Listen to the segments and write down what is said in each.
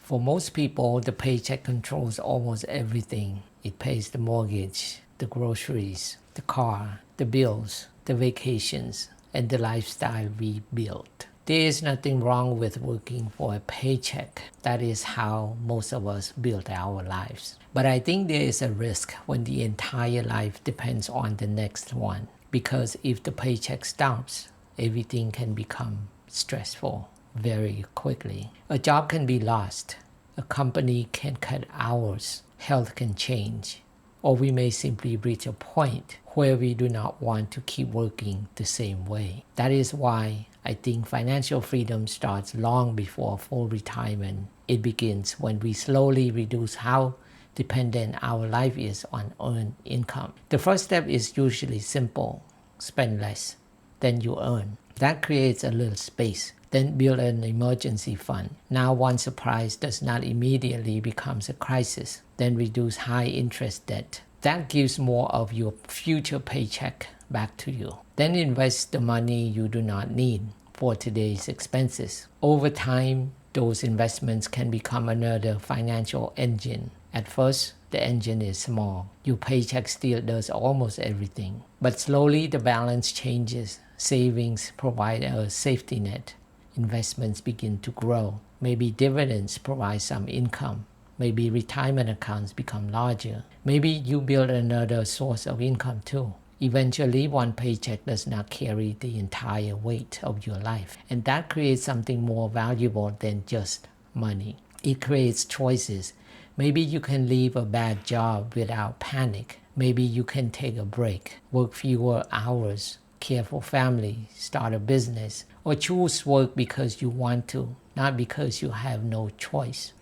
For most people, the paycheck controls almost everything. It pays the mortgage, the groceries, the car, the bills, the vacations, and the lifestyle we built. There is nothing wrong with working for a paycheck. That is how most of us build our lives. But I think there is a risk when the entire life depends on the next one. Because if the paycheck stops, everything can become stressful very quickly. A job can be lost. A company can cut hours. Health can change. Or we may simply reach a point where we do not want to keep working the same way. That is why I think financial freedom starts long before full retirement. It begins when we slowly reduce how dependent our life is on earned income. The first step is usually simple. Spend less than you earn. That creates a little space. Then build an emergency fund. Now one surprise does not immediately become a crisis. Then reduce high interest debt. That gives more of your future paycheck back to you. Then invest the money you do not need for today's expenses. Over time, those investments can become another financial engine. At first, the engine is small. Your paycheck still does almost everything. But slowly the balance changes. Savings provide a safety net. Investments begin to grow. Maybe dividends provide some income. Maybe retirement accounts become larger. Maybe you build another source of income too. Eventually, one paycheck does not carry the entire weight of your life. And that creates something more valuable than just money. It creates choices. Maybe you can leave a bad job without panic. Maybe you can take a break, work fewer hours, care for family, start a business, or choose work because you want to, not because you have no choice.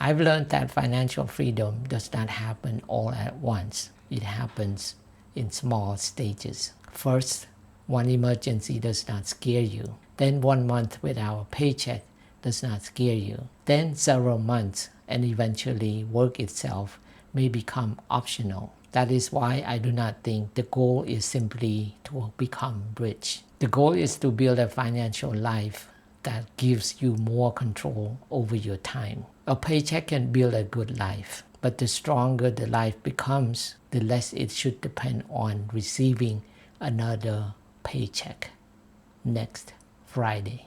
I've learned that financial freedom does not happen all at once. It happens in small stages. First, one emergency does not scare you. Then 1 month without a paycheck does not scare you. Then several months, and eventually work itself may become optional. That is why I do not think the goal is simply to become rich. The goal is to build a financial life that gives you more control over your time. A paycheck can build a good life, but the stronger the life becomes, the less it should depend on receiving another paycheck next Friday.